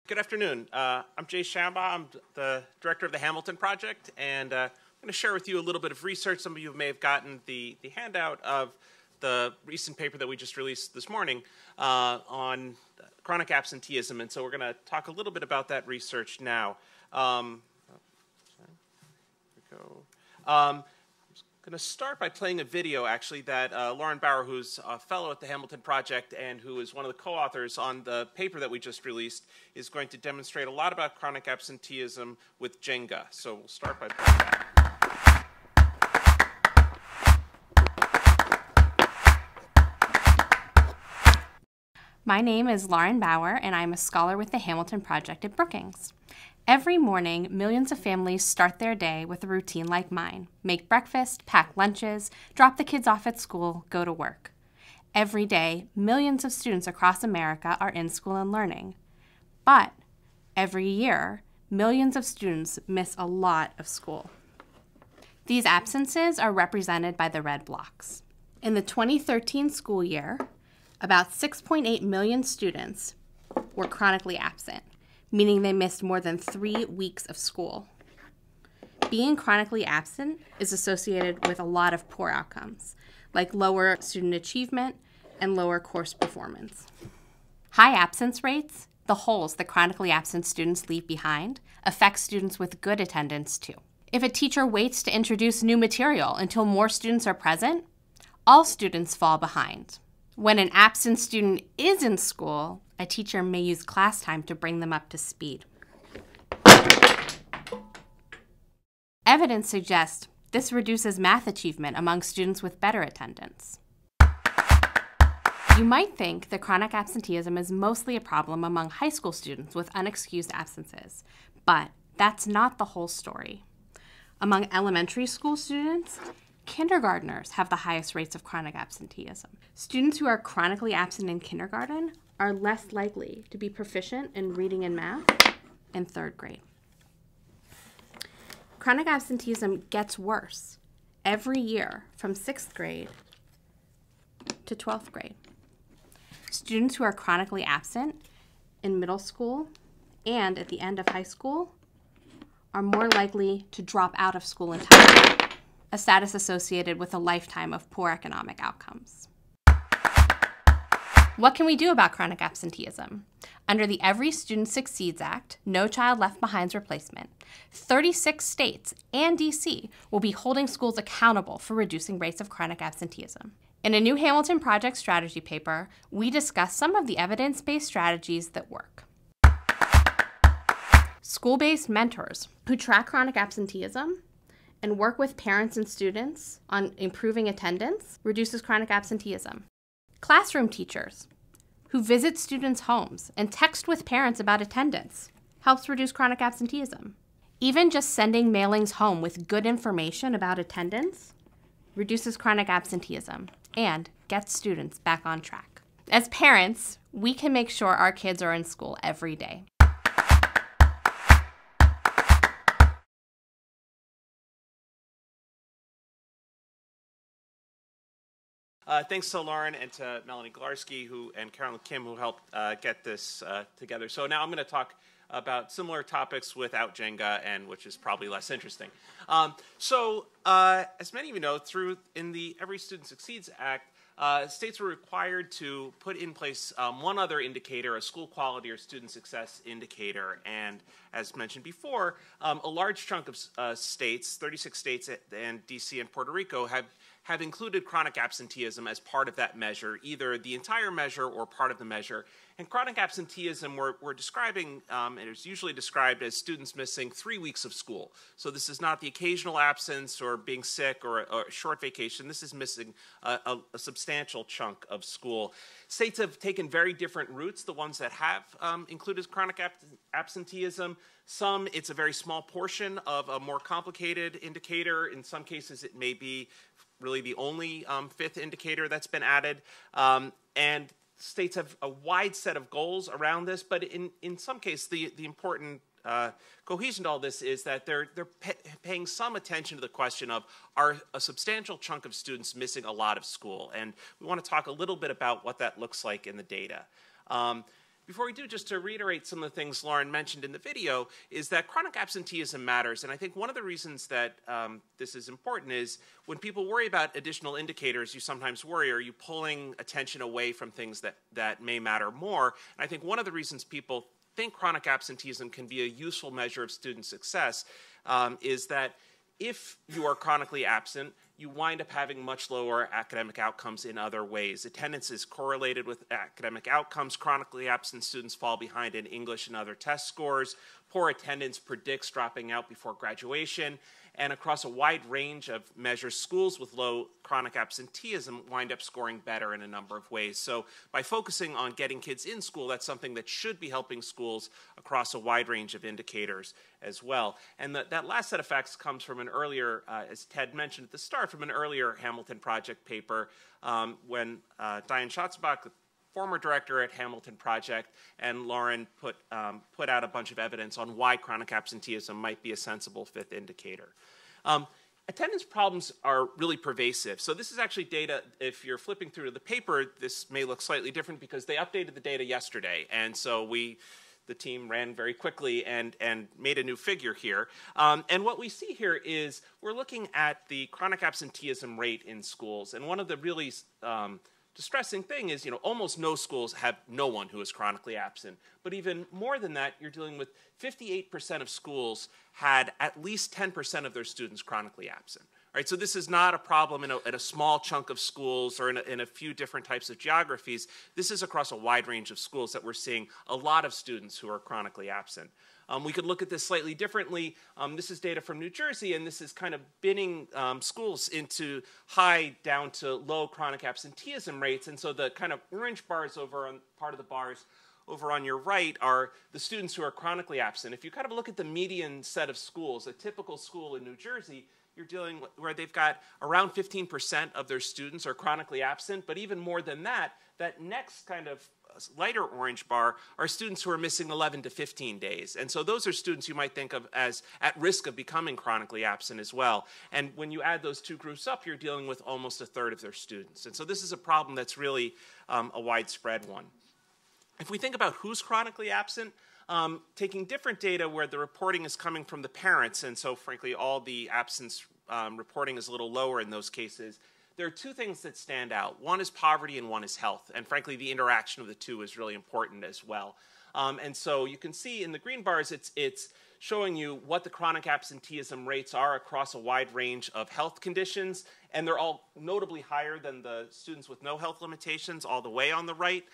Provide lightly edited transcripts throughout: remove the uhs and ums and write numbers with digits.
Good afternoon. I'm Jay Shambaugh. I'm the director of the Hamilton Project, and I'm going to share with you a little bit of research. Some of you may have gotten the handout of the recent paper that we just released this morning on chronic absenteeism, and so we're going to talk a little bit about that research now. I'm going to start by playing a video, actually, that Lauren Bauer, who's a fellow at the Hamilton Project and who is one of the co-authors on the paper that we just released, is going to demonstrate a lot about chronic absenteeism with Jenga. So we'll start by playing that. My name is Lauren Bauer, and I'm a scholar with the Hamilton Project at Brookings. Every morning, millions of families start their day with a routine like mine. Make breakfast, pack lunches, drop the kids off at school, go to work. Every day, millions of students across America are in school and learning. But every year, millions of students miss a lot of school. These absences are represented by the red blocks. In the 2013 school year, about 6.8 million students were chronically absent, meaning they missed more than 3 weeks of school. Being chronically absent is associated with a lot of poor outcomes, like lower student achievement and lower course performance. High absence rates, the holes that chronically absent students leave behind, affect students with good attendance too. If a teacher waits to introduce new material until more students are present, all students fall behind. When an absent student is in school, a teacher may use class time to bring them up to speed. Evidence suggests this reduces math achievement among students with better attendance. You might think that chronic absenteeism is mostly a problem among high school students with unexcused absences, but that's not the whole story. Among elementary school students, kindergartners have the highest rates of chronic absenteeism. Students who are chronically absent in kindergarten are less likely to be proficient in reading and math in 3rd grade. Chronic absenteeism gets worse every year from 6th grade to 12th grade. Students who are chronically absent in middle school and at the end of high school are more likely to drop out of school entirely, a status associated with a lifetime of poor economic outcomes. What can we do about chronic absenteeism? Under the Every Student Succeeds Act, No Child Left Behind's replacement, 36 states and DC will be holding schools accountable for reducing rates of chronic absenteeism. In a new Hamilton Project strategy paper, we discuss some of the evidence-based strategies that work. School-based mentors who track chronic absenteeism and work with parents and students on improving attendance reduces chronic absenteeism. Classroom teachers who visit students' homes and text with parents about attendance helps reduce chronic absenteeism. Even just sending mailings home with good information about attendance reduces chronic absenteeism and gets students back on track. As parents, we can make sure our kids are in school every day. Thanks to Lauren and to Melanie Glarski and Carolyn Kim who helped get this together. So now I'm going to talk about similar topics without Jenga, and which is probably less interesting. As many of you know, in the Every Student Succeeds Act, states were required to put in place one other indicator, a school quality or student success indicator. And as mentioned before, a large chunk of states, 36 states and DC and Puerto Rico, have included chronic absenteeism as part of that measure, either the entire measure or part of the measure. And chronic absenteeism we're describing, it is usually described as students missing 3 weeks of school. So this is not the occasional absence or being sick or a short vacation. This is missing a substantial chunk of school. States have taken very different routes, the ones that have included chronic absenteeism. Some, it's a very small portion of a more complicated indicator. In some cases, it may be really the only 5th indicator that's been added. And states have a wide set of goals around this, but in some cases, the important cohesion to all this is that they're paying some attention to the question of, are a substantial chunk of students missing a lot of school? And we want to talk a little bit about what that looks like in the data. Before we do, just to reiterate some of the things Lauren mentioned in the video, is that chronic absenteeism matters. And I think one of the reasons that this is important is when people worry about additional indicators, you sometimes worry, are you pulling attention away from things that may matter more? And I think one of the reasons people think chronic absenteeism can be a useful measure of student success is that if you are chronically absent, you wind up having much lower academic outcomes in other ways. Attendance is correlated with academic outcomes. Chronically absent students fall behind in English and other test scores. Poor attendance predicts dropping out before graduation. And across a wide range of measures, schools with low chronic absenteeism wind up scoring better in a number of ways. So by focusing on getting kids in school, that's something that should be helping schools across a wide range of indicators as well. And that last set of facts comes from an earlier, as Ted mentioned at the start, from an earlier Hamilton Project paper when Diane Schatzenbach, the former director at Hamilton Project, and Lauren put out a bunch of evidence on why chronic absenteeism might be a sensible fifth indicator. Attendance problems are really pervasive. So this is actually data, if you're flipping through the paper, this may look slightly different because they updated the data yesterday. And so the team ran very quickly and made a new figure here. And what we see here is we're looking at the chronic absenteeism rate in schools. And one of the really distressing thing is, almost no schools have no one who is chronically absent. But even more than that, you're dealing with 58% of schools had at least 10% of their students chronically absent. Right, so this is not a problem in a small chunk of schools or in a few different types of geographies. This is across a wide range of schools that we're seeing a lot of students who are chronically absent. We could look at this slightly differently. This is data from New Jersey, and this is kind of binning schools into high down to low chronic absenteeism rates. And so the kind of orange bars over on part of the bars over on your right are the students who are chronically absent. If you kind of look at the median set of schools, a typical school in New Jersey, you're dealing with where they've got around 15% of their students are chronically absent, but even more than that, that next kind of lighter orange bar are students who are missing 11 to 15 days. And so those are students you might think of as at risk of becoming chronically absent as well. And when you add those two groups up, you're dealing with almost a third of their students. And so this is a problem that's really a widespread one. If we think about who's chronically absent, taking different data where the reporting is coming from the parents, and so frankly all the absence reporting is a little lower in those cases, there are two things that stand out. One is poverty and one is health. And frankly, the interaction of the two is really important as well. And so you can see in the green bars, it's showing you what the chronic absenteeism rates are across a wide range of health conditions. And they're all notably higher than the students with no health limitations all the way on the right.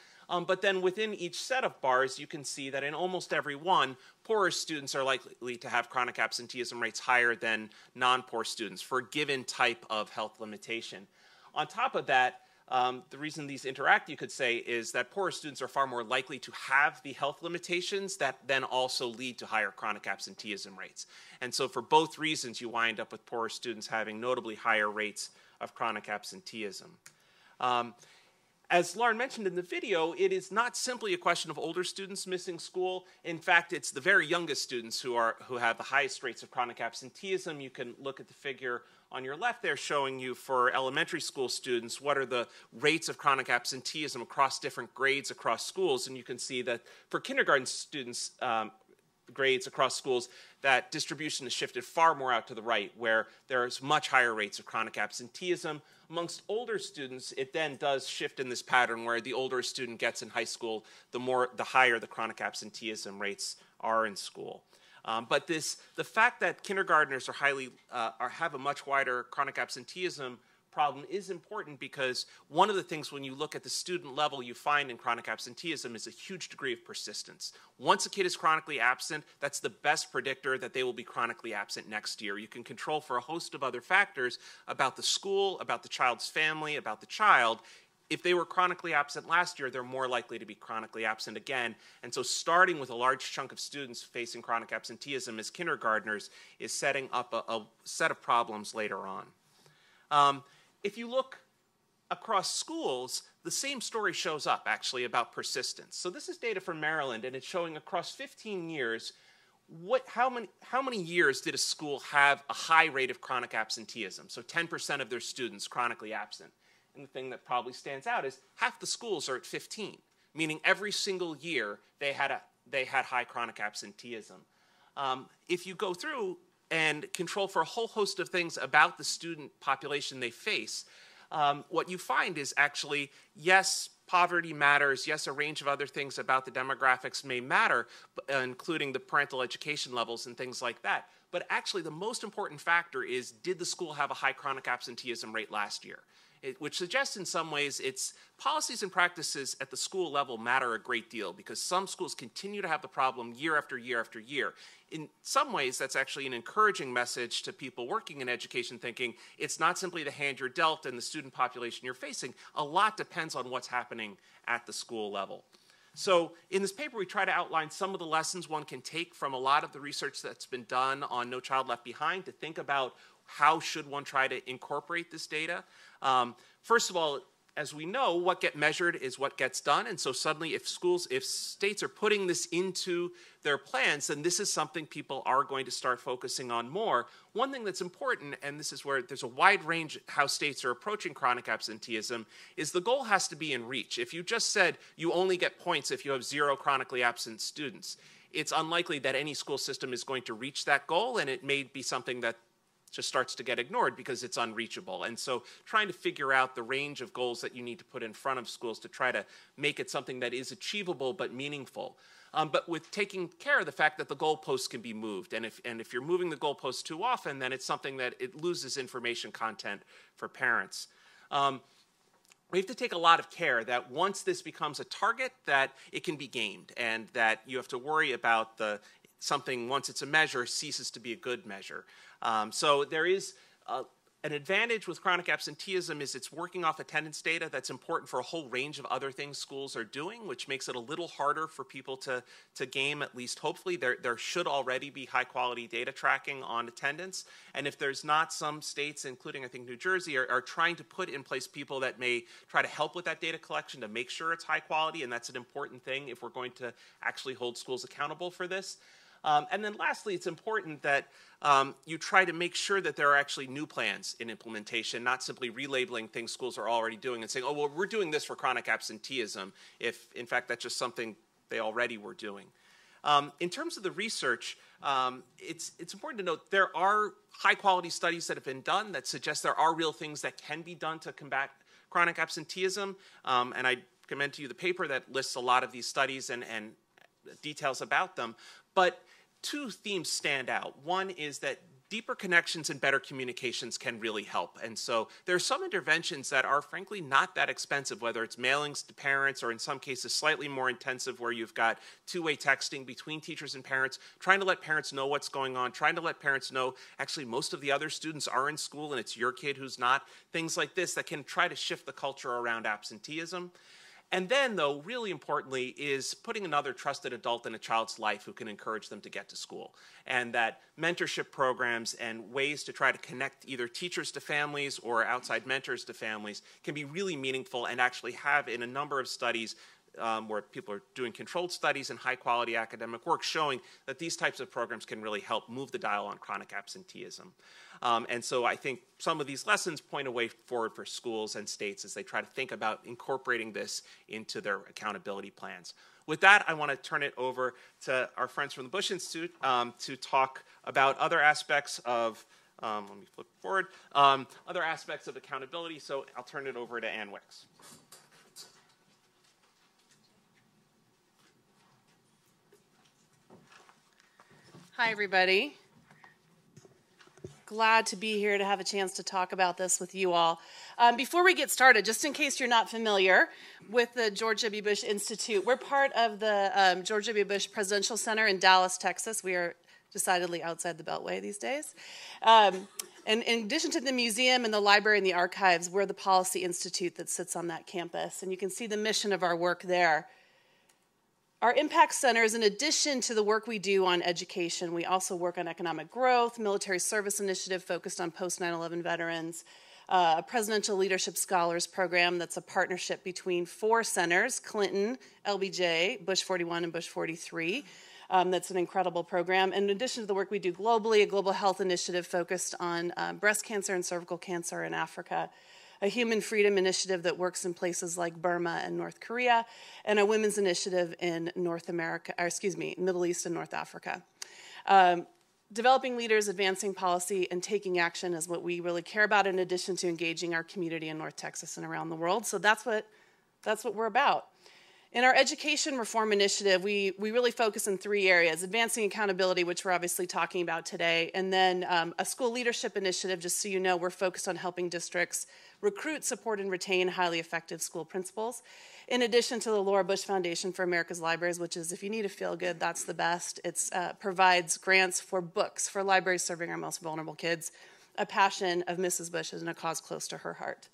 But then within each set of bars, you can see that in almost every one, poorer students are likely to have chronic absenteeism rates higher than non-poor students for a given type of health limitation. On top of that, the reason these interact, you could say, is that poorer students are far more likely to have the health limitations that then also lead to higher chronic absenteeism rates. And so for both reasons, you wind up with poorer students having notably higher rates of chronic absenteeism. As Lauren mentioned in the video, it is not simply a question of older students missing school. In fact, it's the very youngest students who have the highest rates of chronic absenteeism. You can look at the figure on your left there showing you for elementary school students what are the rates of chronic absenteeism across different grades across schools. And you can see that for kindergarten students, grades across schools, that distribution has shifted far more out to the right, where there's much higher rates of chronic absenteeism. Amongst older students, it then does shift in this pattern where the older a student gets in high school, the higher the chronic absenteeism rates are in school. But the fact that kindergartners have a much wider chronic absenteeism problem is important because one of the things when you look at the student level you find in chronic absenteeism is a huge degree of persistence. Once a kid is chronically absent, that's the best predictor that they will be chronically absent next year. You can control for a host of other factors about the school, about the child's family, about the child. If they were chronically absent last year, they're more likely to be chronically absent again. And so starting with a large chunk of students facing chronic absenteeism as kindergartners is setting up a set of problems later on. If you look across schools, the same story shows up, actually, about persistence. So this is data from Maryland, and it's showing across 15 years, how many years did a school have a high rate of chronic absenteeism? So 10% of their students chronically absent. And the thing that probably stands out is half the schools are at 15. meaning every single year they had high chronic absenteeism. If you go through and control for a whole host of things about the student population they face, what you find is actually, yes, poverty matters. Yes, a range of other things about the demographics may matter, including the parental education levels and things like that. But actually, the most important factor is, did the school have a high chronic absenteeism rate last year? Which suggests in some ways its policies and practices at the school level matter a great deal, because some schools continue to have the problem year after year after year. In some ways, that's actually an encouraging message to people working in education, thinking it's not simply the hand you're dealt and the student population you're facing. A lot depends on what's happening at the school level. So in this paper, we try to outline some of the lessons one can take from a lot of the research that's been done on No Child Left Behind to think about how should one try to incorporate this data. First of all, as we know, what gets measured is what gets done. And so suddenly if states are putting this into their plans, then this is something people are going to start focusing on more. One thing that's important, and this is where there's a wide range how states are approaching chronic absenteeism, is the goal has to be in reach. If you just said you only get points if you have 0 chronically absent students, it's unlikely that any school system is going to reach that goal, and it may be something that just starts to get ignored because it's unreachable. And so trying to figure out the range of goals that you need to put in front of schools to try to make it something that is achievable but meaningful. But with taking care of the fact that the goalposts can be moved. And if you're moving the goalposts too often, then it's something that it loses information content for parents. We have to take a lot of care that once this becomes a target, that it can be gamed, and that you have to worry about something, once it's a measure, ceases to be a good measure. So there is an advantage with chronic absenteeism is it's working off attendance data that's important for a whole range of other things schools are doing, which makes it a little harder for people to game, at least hopefully. There should already be high quality data tracking on attendance. And if there's not, some states, including I think New Jersey, are trying to put in place people that may try to help with that data collection to make sure it's high quality. And that's an important thing if we're going to actually hold schools accountable for this. And then lastly, it's important that you try to make sure that there are actually new plans in implementation, not simply relabeling things schools are already doing and saying, oh, well, we're doing this for chronic absenteeism, if in fact that's just something they already were doing. In terms of the research, it's important to note there are high-quality studies that have been done that suggest there are real things that can be done to combat chronic absenteeism. And I commend to you the paper that lists a lot of these studies and details about them. But 2 themes stand out. One is that deeper connections and better communications can really help. And so there are some interventions that are frankly not that expensive, whether it's mailings to parents or in some cases slightly more intensive where you've got 2-way texting between teachers and parents, trying to let parents know what's going on, trying to let parents know actually most of the other students are in school and it's your kid who's not, things like this that can try to shift the culture around absenteeism. And then, though, really importantly, is putting another trusted adult in a child's life who can encourage them to get to school. And that mentorship programs and ways to try to connect either teachers to families or outside mentors to families can be really meaningful and actually have, in a number of studies, where people are doing controlled studies and high-quality academic work showing that these types of programs can really help move the dial on chronic absenteeism. And so I think some of these lessons point a way forward for schools and states as they try to think about incorporating this into their accountability plans. With that, I want to turn it over to our friends from the Bush Institute to talk about other aspects of, let me flip forward, other aspects of accountability. So I'll turn it over to Anne Wicks. Hi, everybody. Glad to be here to have a chance to talk about this with you all. Before we get started, just in case you're not familiar with the George W. Bush Institute, we're part of the George W. Bush Presidential Center in Dallas, Texas. We are decidedly outside the Beltway these days. And in addition to the museum and the library and the archives, we're the policy institute that sits on that campus. And you can see the mission of our work there. Our impact centers, in addition to the work we do on education, we also work on economic growth, military service initiative focused on post-9/11 veterans, a presidential leadership scholars program that's a partnership between 4 centers, Clinton, LBJ, Bush 41, and Bush 43. That's an incredible program. In addition to the work we do globally, a global health initiative focused on breast cancer and cervical cancer in Africa. a human freedom initiative that works in places like Burma and North Korea, and a women's initiative in Middle East and North Africa. Developing leaders, advancing policy, and taking action is what we really care about, in addition to engaging our community in North Texas and around the world. So that's what we're about. In our education reform initiative, we really focus in 3 areas: advancing accountability, which we're obviously talking about today, and then a school leadership initiative. Just so you know, we're focused on helping districts recruit, support, and retain highly effective school principals. In addition to the Laura Bush Foundation for America's Libraries, which is, if you need to feel good, that's the best. It provides grants for books for libraries serving our most vulnerable kids, a passion of Mrs. Bush and a cause close to her heart.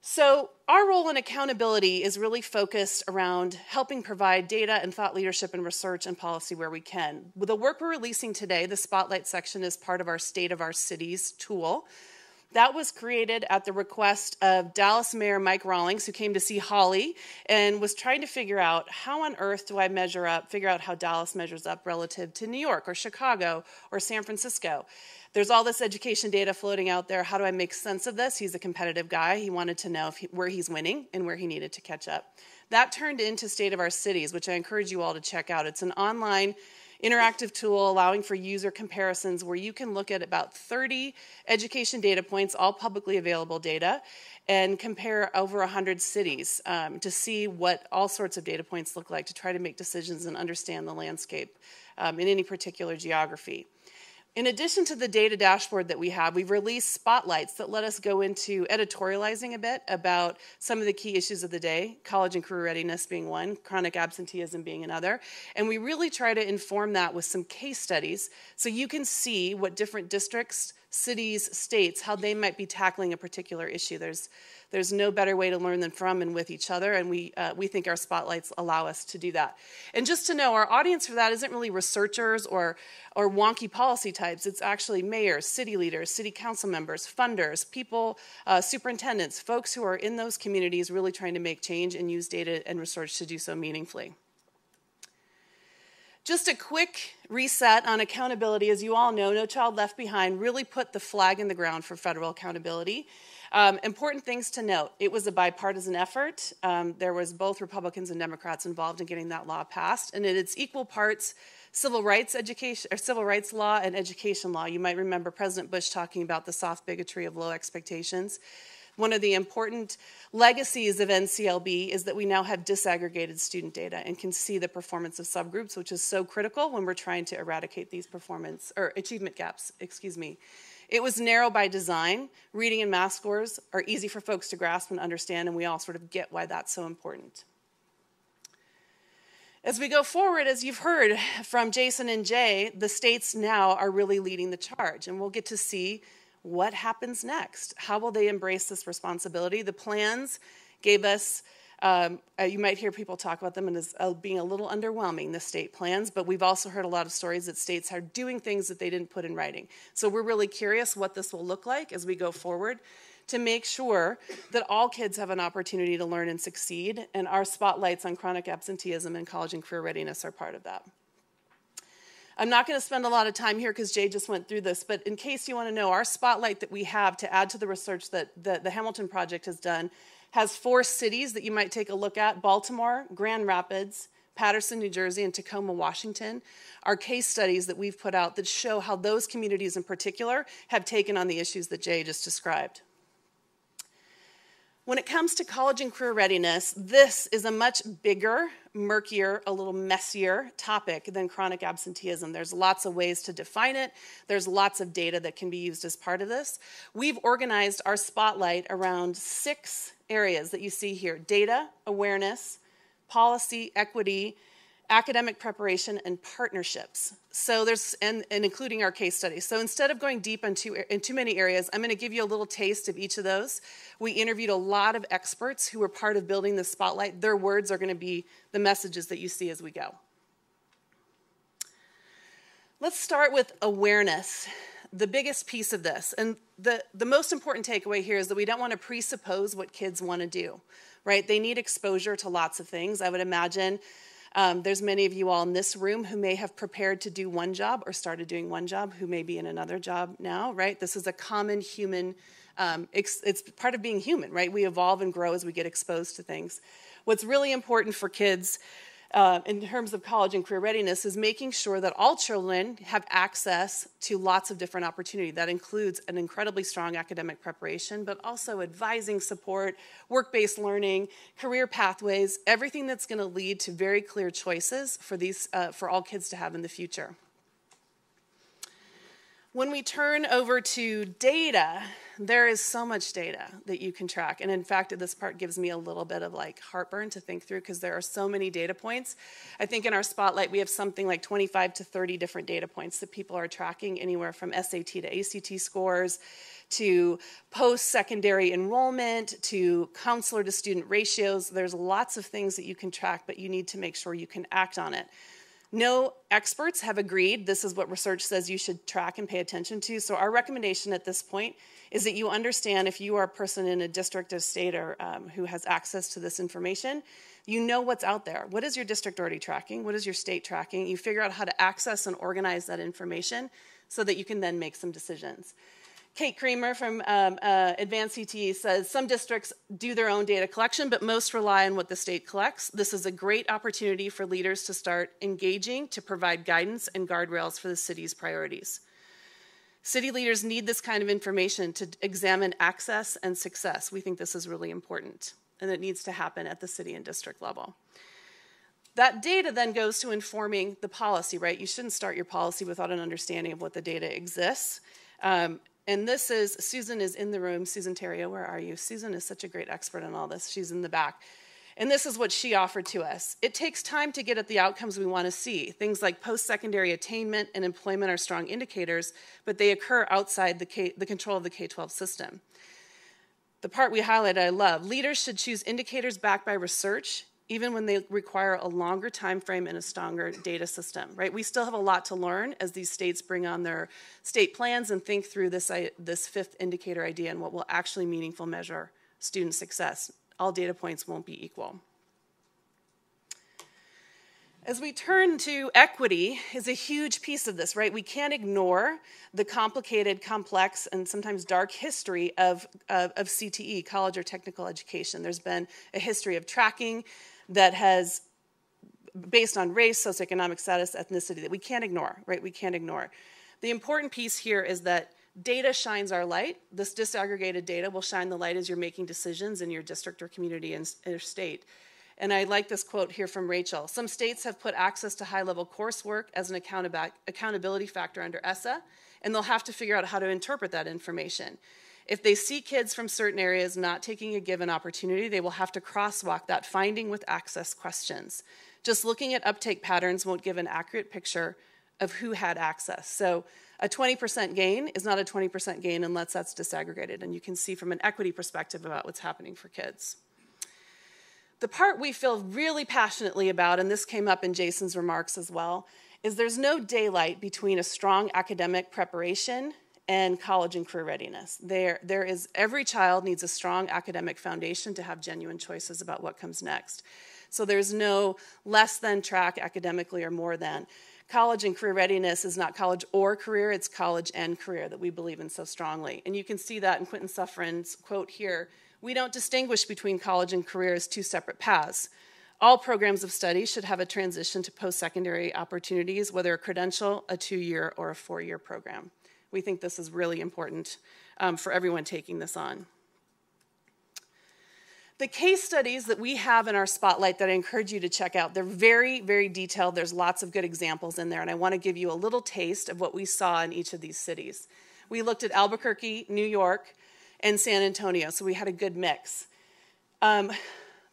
So our role in accountability is really focused around helping provide data and thought leadership and research and policy where we can. With the work we're releasing today, the Spotlight section is part of our State of Our Cities tool. That was created at the request of Dallas Mayor Mike Rawlings, who came to see Holly and was trying to figure out, how on earth do I figure out how Dallas measures up relative to New York or Chicago or San Francisco? There's all this education data floating out there. How do I make sense of this? He's a competitive guy. He wanted to know where he's winning and where he needed to catch up. That turned into State of Our Cities, which I encourage you all to check out. It's an online interactive tool allowing for user comparisons where you can look at about 30 education data points, all publicly available data, and compare over 100 cities to see what all sorts of data points look like, to try to make decisions and understand the landscape in any particular geography. In addition to the data dashboard that we have, we've released spotlights that let us go into editorializing a bit about some of the key issues of the day, college and career readiness being one, chronic absenteeism being another. And we really try to inform that with some case studies so you can see what different districts, cities, states, how they might be tackling a particular issue. There's no better way to learn than from and with each other, and we think our spotlights allow us to do that. And just to know, our audience for that isn't really researchers or wonky policy types. It's actually mayors, city leaders, city council members, funders, people, superintendents, folks who are in those communities really trying to make change and use data and research to do so meaningfully. Just a quick reset on accountability. As you all know, No Child Left Behind really put the flag in the ground for federal accountability. Important things to note: it was a bipartisan effort. There was both Republicans and Democrats involved in getting that law passed, and it's equal parts civil rights law and education law. You might remember President Bush talking about the soft bigotry of low expectations. One of the important legacies of NCLB is that we now have disaggregated student data and can see the performance of subgroups, which is so critical when we're trying to eradicate these achievement gaps, It was narrow by design. Reading and math scores are easy for folks to grasp and understand, and we all sort of get why that's so important. As we go forward, as you've heard from Jason and Jay, the states now are really leading the charge, and we'll get to see what happens next. How will they embrace this responsibility? The plans gave us, you might hear people talk about them as being a little underwhelming, the state plans, but we've also heard a lot of stories that states are doing things that they didn't put in writing. So we're really curious what this will look like as we go forward to make sure that all kids have an opportunity to learn and succeed, and our spotlights on chronic absenteeism and college and career readiness are part of that. I'm not going to spend a lot of time here because Jay just went through this, but in case you want to know, our spotlight that we have to add to the research that the Hamilton Project has done has 4 cities that you might take a look at: Baltimore, Grand Rapids, Paterson, New Jersey, and Tacoma, Washington, are case studies that we've put out that show how those communities in particular have taken on the issues that Jay just described. When it comes to college and career readiness, this is a much bigger, murkier, a little messier topic than chronic absenteeism. There's lots of ways to define it. There's lots of data that can be used as part of this. We've organized our spotlight around 6 areas that you see here: data, awareness, policy, equity, academic preparation, and partnerships. So there's, and including our case studies. So instead of going deep in too many areas, I'm going to give you a little taste of each of those. We interviewed a lot of experts who were part of building the spotlight. Their words are going to be the messages that you see as we go. Let's start with awareness, the biggest piece of this. And the most important takeaway here is that we don't want to presuppose what kids want to do, right? They need exposure to lots of things. I would imagine there's many of you all in this room who may have prepared to do one job or started doing one job, who may be in another job now, right? This is a common human It's part of being human, right? We evolve and grow as we get exposed to things. What's really important for kids in terms of college and career readiness is making sure that all children have access to lots of different opportunities. That includes an incredibly strong academic preparation, but also advising support, work-based learning, career pathways, everything that's going to lead to very clear choices for all kids to have in the future. When we turn over to data, there is so much data that you can track. And in fact, this part gives me a little bit of like heartburn to think through because there are so many data points. I think in our spotlight, we have something like 25 to 30 different data points that people are tracking, anywhere from SAT to ACT scores, to post-secondary enrollment, to counselor to student ratios. There's lots of things that you can track, but you need to make sure you can act on it. No experts have agreed this is what research says you should track and pay attention to. So our recommendation at this point is that you understand, if you are a person in a district or state or who has access to this information, you know what's out there. What is your district already tracking? What is your state tracking? You figure out how to access and organize that information so that you can then make some decisions. Kate Creamer from Advanced CTE says, some districts do their own data collection, but most rely on what the state collects. This is a great opportunity for leaders to start engaging to provide guidance and guardrails for the city's priorities. City leaders need this kind of information to examine access and success. We think this is really important, and it needs to happen at the city and district level. That data then goes to informing the policy, right? You shouldn't start your policy without an understanding of what the data exists. And this is, Susan is in the room. Susan Terrio, where are you? Susan is such a great expert on all this. She's in the back. And this is what she offered to us. It takes time to get at the outcomes we want to see. Things like post-secondary attainment and employment are strong indicators, but they occur outside the control of the K-12 system. The part we highlighted I love. Leaders should choose indicators backed by research, even when they require a longer time frame and a stronger data system, right? We still have a lot to learn as these states bring on their state plans and think through this fifth indicator idea and what will actually meaningfully measure student success. All data points won't be equal. As we turn to equity is a huge piece of this, right? We can't ignore the complicated, complex, and sometimes dark history of CTE, college or technical education. There's been a history of tracking that has, based on race, socioeconomic status, ethnicity, that we can't ignore, right? We can't ignore. The important piece here is that data shines our light. This disaggregated data will shine the light as you're making decisions in your district or community and state. And I like this quote here from Rachel. Some states have put access to high-level coursework as an accountability factor under ESSA, and they'll have to figure out how to interpret that information. If they see kids from certain areas not taking a given opportunity, they will have to crosswalk that finding with access questions. Just looking at uptake patterns won't give an accurate picture of who had access. So a 20% gain is not a 20% gain unless that's disaggregated, and you can see from an equity perspective about what's happening for kids. The part we feel really passionately about, and this came up in Jason's remarks as well, is there's no daylight between a strong academic preparation and college and career readiness. Every child needs a strong academic foundation to have genuine choices about what comes next. So there's no less than track academically or more than. College and career readiness is not college or career, it's college and career that we believe in so strongly. And you can see that in Quentin Suffren's quote here. We don't distinguish between college and career as two separate paths. All programs of study should have a transition to post-secondary opportunities, whether a credential, a 2-year, or a 4-year program. We think this is really important for everyone taking this on. The case studies that we have in our spotlight that I encourage you to check out, they're very, very detailed. There's lots of good examples in there, and I want to give you a little taste of what we saw in each of these cities. We looked at Albuquerque, New York, and San Antonio, so we had a good mix.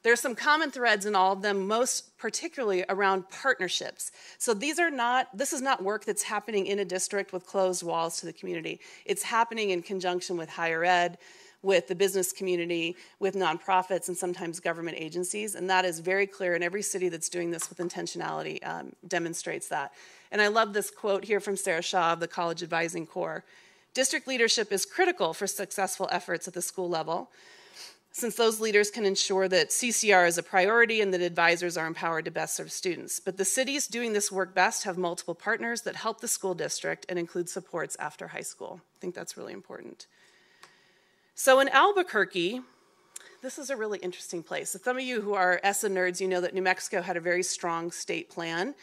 There's some common threads in all of them, most particularly around partnerships. So this is not work that's happening in a district with closed walls to the community. It's happening in conjunction with higher ed, with the business community, with nonprofits, and sometimes government agencies, and that is very clear, and every city that's doing this with intentionality demonstrates that. And I love this quote here from Sarah Shaw of the College Advising Corps. District leadership is critical for successful efforts at the school level, since those leaders can ensure that CCR is a priority and that advisors are empowered to best serve students. But the cities doing this work best have multiple partners that help the school district and include supports after high school. I think that's really important. So in Albuquerque, this is a really interesting place. So some of you who are ESSA nerds, you know that New Mexico had a very strong state plan.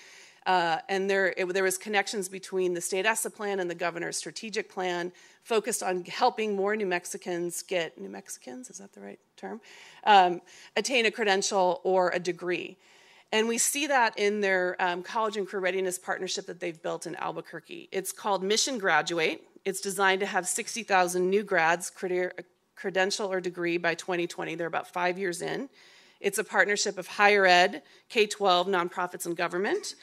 And there was connections between the state ESSA plan and the governor's strategic plan, focused on helping more New Mexicans get, New Mexicans, is that the right term? Attain a credential or a degree. And we see that in their college and career readiness partnership that they've built in Albuquerque. It's called Mission Graduate. It's designed to have 60,000 new grads credential or degree by 2020. They're about 5 years in. It's a partnership of higher ed, K-12, nonprofits, and government.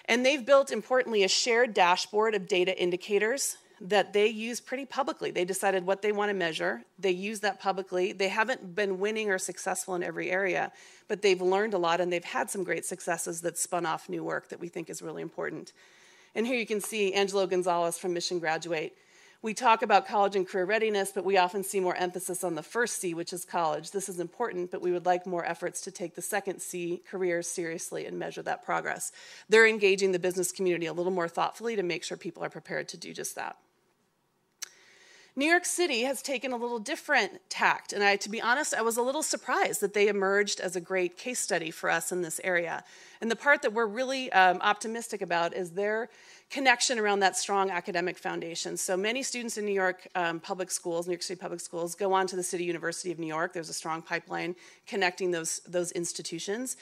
And they've built, importantly, a shared dashboard of data indicators that they use pretty publicly. They decided what they want to measure. They use that publicly. They haven't been winning or successful in every area, but they've learned a lot, and they've had some great successes that spun off new work that we think is really important. And here you can see Angelo Gonzalez from Mission Graduate. We talk about college and career readiness, but we often see more emphasis on the first C, which is college. This is important, but we would like more efforts to take the second C, career, seriously and measure that progress. They're engaging the business community a little more thoughtfully to make sure people are prepared to do just that. New York City has taken a little different tact, and to be honest, I was a little surprised that they emerged as a great case study for us in this area. And the part that we're really optimistic about is their connection around that strong academic foundation. So many students in New York public schools, New York City public schools, go on to the City University of New York. There's a strong pipeline connecting those institutions.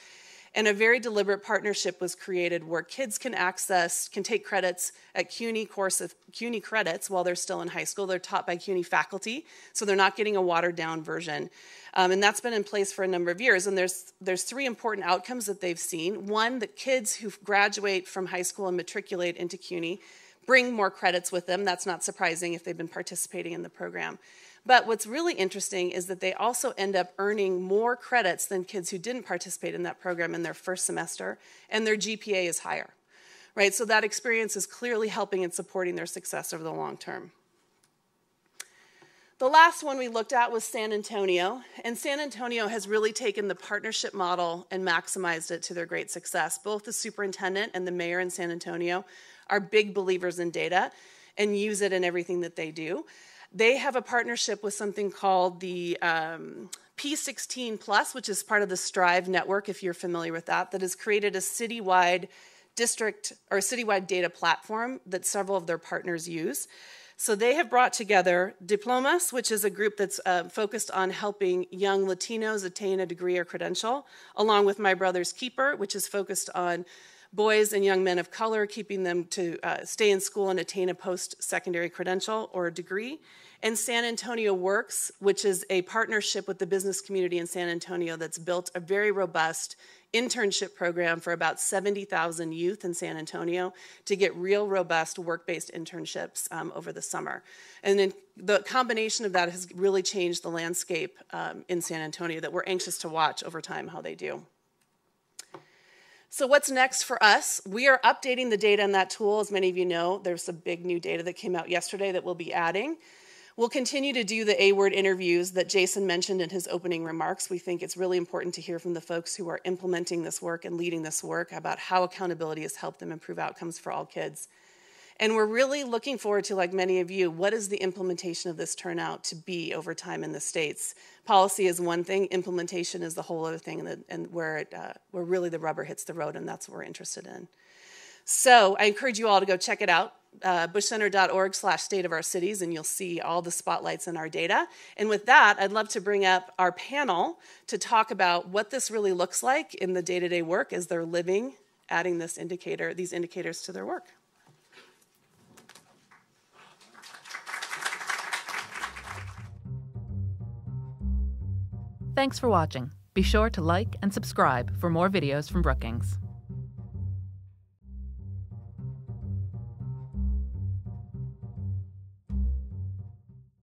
And a very deliberate partnership was created where kids can take credits at CUNY credits while they're still in high school. They're taught by CUNY faculty, so they're not getting a watered-down version. And that's been in place for a number of years. And there's three important outcomes that they've seen. One, that kids who graduate from high school and matriculate into CUNY bring more credits with them. That's not surprising if they've been participating in the program. But what's really interesting is that they also end up earning more credits than kids who didn't participate in that program in their first semester, and their GPA is higher, right? So that experience is clearly helping and supporting their success over the long term. The last one we looked at was San Antonio, and San Antonio has really taken the partnership model and maximized it to their great success. Both the superintendent and the mayor in San Antonio are big believers in data and use it in everything that they do. They have a partnership with something called the P16 Plus, which is part of the Strive network, if you're familiar with that has created a citywide citywide data platform that several of their partners use. So they have brought together Diplomas, which is a group that's focused on helping young Latinos attain a degree or credential, along with My Brother's Keeper, which is focused on boys and young men of color, keeping them to stay in school and attain a post-secondary credential or a degree. And San Antonio Works, which is a partnership with the business community in San Antonio that's built a very robust internship program for about 70,000 youth in San Antonio to get real robust work-based internships over the summer. And then the combination of that has really changed the landscape in San Antonio that we're anxious to watch over time how they do. So what's next for us? We are updating the data in that tool. As many of you know, there's some big new data that came out yesterday that we'll be adding. We'll continue to do the A-word interviews that Jason mentioned in his opening remarks. We think it's really important to hear from the folks who are implementing this work and leading this work about how accountability has helped them improve outcomes for all kids. And we're really looking forward to, like many of you, what is the implementation of this turn out to be over time in the states? Policy is one thing, implementation is the whole other thing, and where really the rubber hits the road, and that's what we're interested in. So I encourage you all to go check it out, bushcenter.org/state of our cities, and you'll see all the spotlights in our data. And with that, I'd love to bring up our panel to talk about what this really looks like in the day-to-day work as they're living, adding these indicators to their work. Thanks for watching. Be sure to like and subscribe for more videos from Brookings.